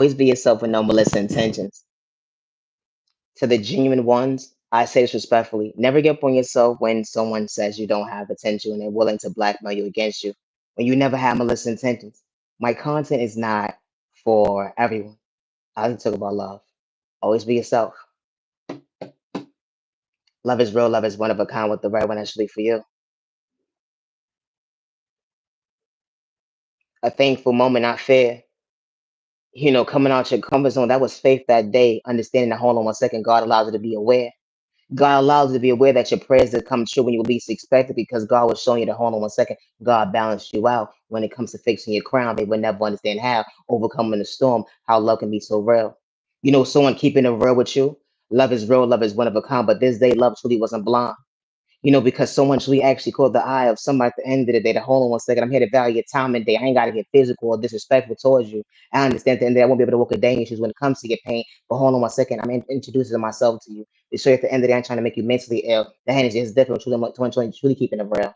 Always be yourself with no malicious intentions. To the genuine ones, I say this respectfully. Never give up on yourself when someone says you don't have potential and they're willing to blackmail you against you when you never have malicious intentions. My content is not for everyone. I like to talk about love. Always be yourself. Love is real, love is one of a kind with the right one actually for you. A thankful moment, not fear. Coming out your comfort zone, that was faith that day, understanding that hold on 1 second, God allows you to be aware. God allows you to be aware that your prayers that come true when you least expect it because God was showing you to hold on 1 second. God balanced you out when it comes to fixing your crown. They would never understand how overcoming the storm, how love can be so real. Someone keeping it real with you. Love is real, love is one of a kind, but this day love truly wasn't blind. Because someone truly actually caught the eye of somebody at the end of the day to hold on 1 second. I'm here to value your time and day. I ain't got to get physical or disrespectful towards you. I understand at the end of the day, I won't be able to walk a day in your shoes when it comes to your pain. But hold on 1 second. I'm introducing myself to you to show you at the end of the day, I'm trying to make you mentally ill. The energy is different. Truly keeping it real.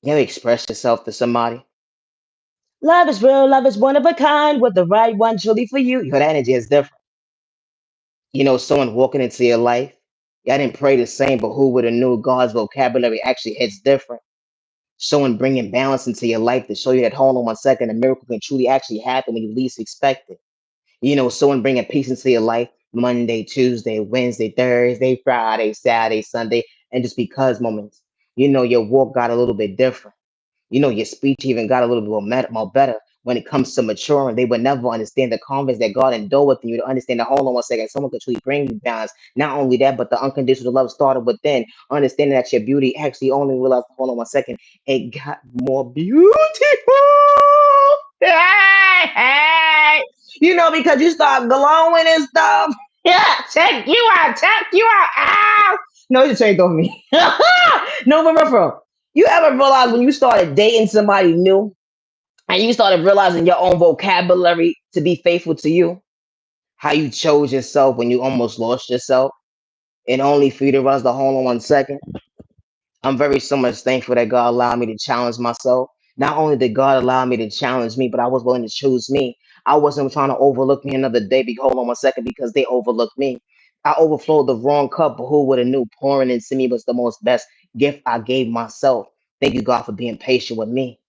You ever express yourself to somebody? Love is real. Love is one of a kind. With the right one, truly for you. That energy is different. Someone walking into your life. Yeah, I didn't pray the same, but who would have knew God's vocabulary actually hits different? Someone bringing balance into your life to show you that hold on 1 second, a miracle can truly actually happen when you least expect it. Someone bringing peace into your life Monday, Tuesday, Wednesday, Thursday, Friday, Saturday, Sunday, and just because moments. Your walk got a little bit different. Your speech even got a little bit more better when it comes to maturing. They would never understand the confidence that God endowed with you to understand that hold on 1 second, someone could truly bring you balance. Not only that, but the unconditional love started within, understanding that your beauty actually only realized, hold on 1 second, it got more beautiful. Hey, hey. Because you start glowing and stuff. Yeah, check you out. Ow. No, you just ain't on me. No, but real. You ever realize when you started dating somebody new and you started realizing your own vocabulary to be faithful to you? How you chose yourself when you almost lost yourself and only for you to realize the hold on 1 second? I'm very so much thankful that God allowed me to challenge myself. Not only did God allow me to challenge me, but I was willing to choose me. I wasn't trying to overlook me another day. Hold on 1 second, because they overlooked me. I overflowed the wrong cup, but who would have knew pouring into me was the most best gift I gave myself. Thank you, God, for being patient with me.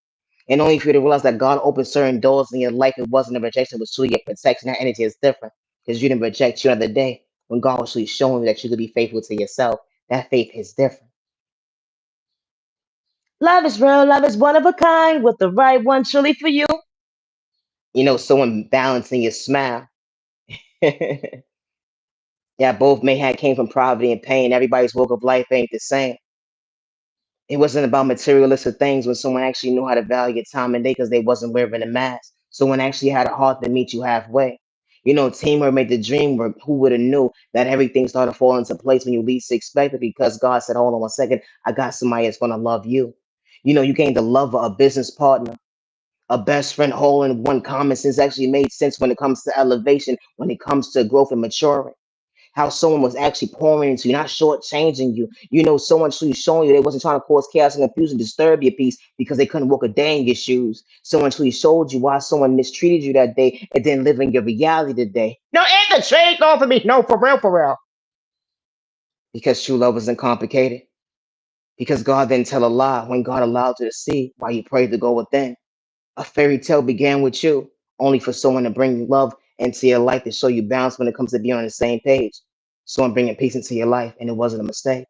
And only for you to realize that God opened certain doors in your life, it wasn't a rejection, it was truly a protection. That energy is different because you didn't reject you another day when God was really showing you that you could be faithful to yourself. That faith is different. Love is real, love is one of a kind, with the right one truly for you. Someone balancing your smile. Yeah, both may have came from poverty and pain. Everybody's walk of life ain't the same. It wasn't about materialistic things when someone actually knew how to value your time and day because they wasn't wearing a mask. Someone actually had a heart to meet you halfway. Teamwork made the dream work. Who would have knew that everything started to fall into place when you least expected because God said, hold on 1 second, I got somebody that's gonna love you. You gained the love of a business partner, a best friend, whole in one. Common sense actually made sense when it comes to elevation, when it comes to growth and maturing. How someone was actually pouring into you, not shortchanging you. Someone truly showing you they wasn't trying to cause chaos and confusion, disturb your peace because they couldn't walk a day in your shoes. Someone truly showed you why someone mistreated you that day and then live in your reality today. No, ain't the trade going for me. No, for real, for real. Because true love isn't complicated. Because God didn't tell a lie when God allowed you to see why you prayed to go within. A fairy tale began with you, only for someone to bring love into your life to show you balance when it comes to being on the same page. Someone bringing peace into your life, and it wasn't a mistake.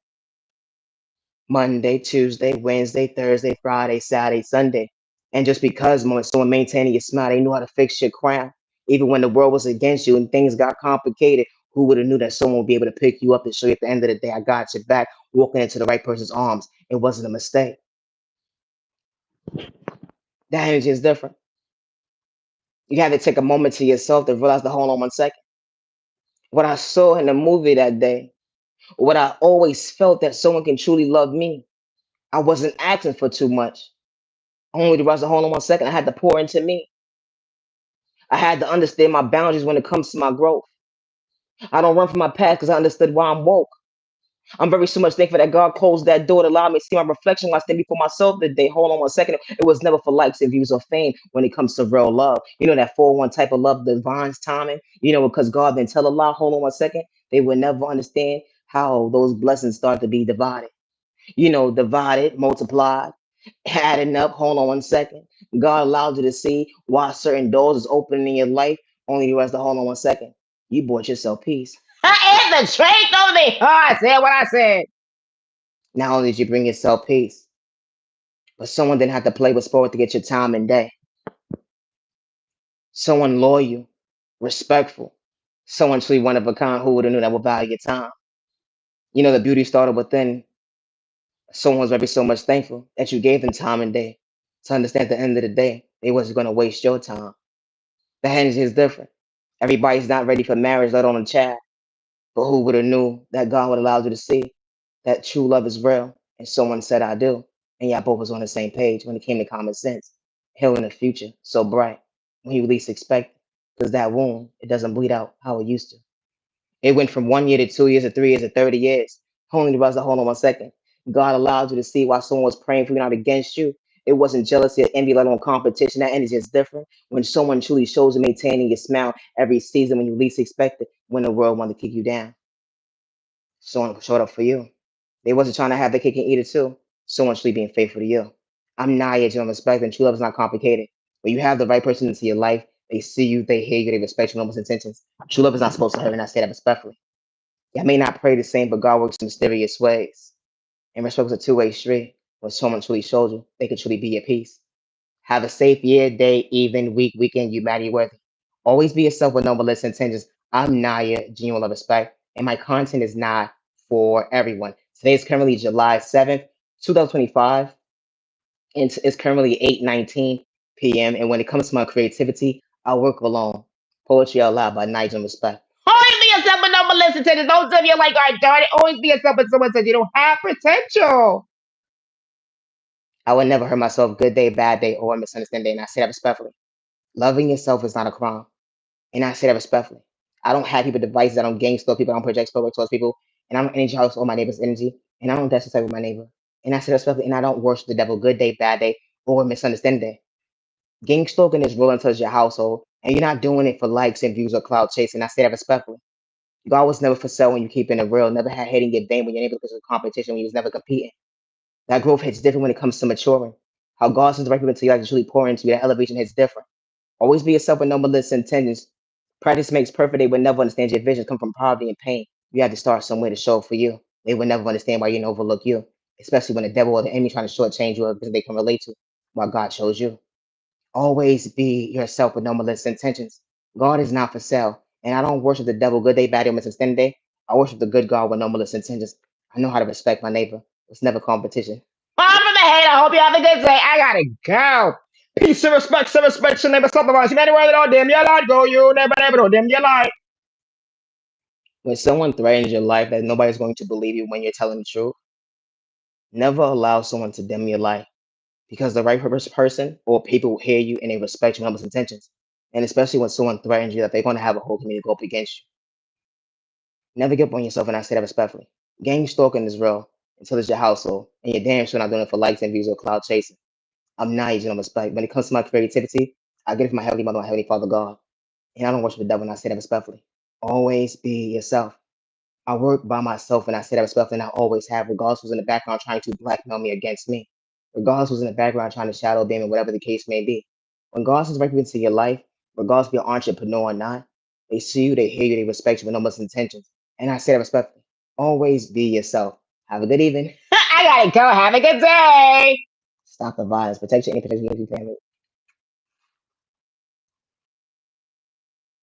Monday, Tuesday, Wednesday, Thursday, Friday, Saturday, Sunday. And just because when someone maintaining your smile, they knew how to fix your crown. Even when the world was against you and things got complicated, who would have knew that someone would be able to pick you up and show you at the end of the day, I got your back, walking into the right person's arms. It wasn't a mistake. That energy is different. You have to take a moment to yourself to realize the hold on 1 second. What I saw in the movie that day, what I always felt that someone can truly love me. I wasn't asking for too much. Only to realize the hold on 1 second. I had to pour into me. I had to understand my boundaries when it comes to my growth. I don't run from my past because I understood why I'm woke. I'm very so much thankful that God closed that door to allow me to see my reflection while I stand before myself today. Hold on one second. It was never for likes and views or fame when it comes to real love. You know that 4-1 type of love, the divine's timing. You know, because God didn't tell a lie. Hold on one second. They would never understand how those blessings start to be divided. You know, divided, multiplied, adding up. Hold on one second. God allowed you to see why certain doors is opening in your life. Only the rest of hold on one second. You bought yourself peace. It's the truth on me. Oh, I said what I said. Not only did you bring yourself peace, but someone didn't have to play with sport to get your time and day. Someone loyal, respectful, someone truly one of a kind who would have knew that would value your time. You know, the beauty started within. Someone was very so much thankful that you gave them time and day to understand at the end of the day, they wasn't going to waste your time. The energy is different. Everybody's not ready for marriage, let alone a child. But who would have knew that God would allow you to see that true love is real? And someone said, I do. And y'all both was on the same page when it came to common sense. Healing the future so bright when you least expect it. Because that wound, it doesn't bleed out how it used to. It went from 1 year to 2 years to 3 years to 30 years. Only the rest of hold on one second. God allowed you to see why someone was praying for you, not against you. It wasn't jealousy or envy, let alone competition. That energy is different. When someone truly shows you maintaining your smile every season when you least expect it, when the world wanted to kick you down. Someone showed up for you. They wasn't trying to have their cake and eat it too. Someone truly being faithful to you. I'm Naya, John Respect, and true love is not complicated. When you have the right person into your life, they see you, they hear you, they respect your almost intentions. True love is not supposed to hurt, and I say that respectfully. Y'all may not pray the same, but God works in mysterious ways. And respect is a two-way street. When someone truly shows you, they can truly be your peace. Have a safe year, day, even, week, weekend, you matter worthy. Always be yourself with no malicious intentions. I'm Naya, genuine love respect, and my content is not for everyone. Today is currently July 7th, 2025, and it's currently 8:19 p.m. And when it comes to my creativity, I work alone. Poetry Out Loud by Nigel Respect. Always be yourself with no malicious intentions. Don't tell you like, I darn it. Always be yourself when someone says you don't have potential. I would never hurt myself, good day, bad day, or misunderstanding day, and I say that respectfully. Loving yourself is not a crime. And I say that respectfully. I don't have people devices. I don't gangster people. I don't project spell towards people. And I don't energy house all my neighbor's energy. And I don't disrespect with my neighbor. And I say that respectfully. And I don't worship the devil. Good day, bad day, or misunderstanding day. Gang stalking is real into your household. And you're not doing it for likes and views or cloud chasing. I say that respectfully. God was never for sale when you keep it real. Never had hating your vein when you're able because of competition when you was never competing. That growth hits different when it comes to maturing. How God sends directly into you like to truly pour into you. That elevation hits different. Always be yourself with no malicious intentions. Practice makes perfect. They would never understand your visions come from poverty and pain. You have to start somewhere to show up for you. They would never understand why you didn't overlook you, especially when the devil or the enemy trying to shortchange you because they can relate to what God chose you. Always be yourself with no malicious intentions. God is not for sale. And I don't worship the devil good day, bad day, misunderstanding day. I worship the good God with no malicious intentions. I know how to respect my neighbor. It's never competition. I'm from the hate. I hope you have a good day. I gotta go. Peace and respect, your neighbor, something else. You anywhere that all damn your light go, you never know damn your light. When someone threatens your life that nobody's going to believe you when you're telling the truth, never allow someone to dim your light because the right person or people will hear you and they respect your humble intentions. And especially when someone threatens you that they're going to have a whole community go up against you. Never give up on yourself, and I say that respectfully. Gang stalking is real until it's your household, and you're damn sure not doing it for likes and views or cloud chasing. I'm not using no respect. When it comes to my creativity, I get it from my Heavenly Mother, my Heavenly Father God. And I don't worship the devil, and I say that respectfully. Always be yourself. I work by myself, and I say that respectfully, and I always have, regardless who's in the background trying to blackmail me against me, regardless who's in the background trying to shadow beam me, whatever the case may be. When God is working into your life, regardless if you're an entrepreneur or not, they see you, they hear you, they respect you with no intentions. And I say that respectfully. Always be yourself. Have a good evening. I gotta go. Have a good day. Stop the violence. Protect your family.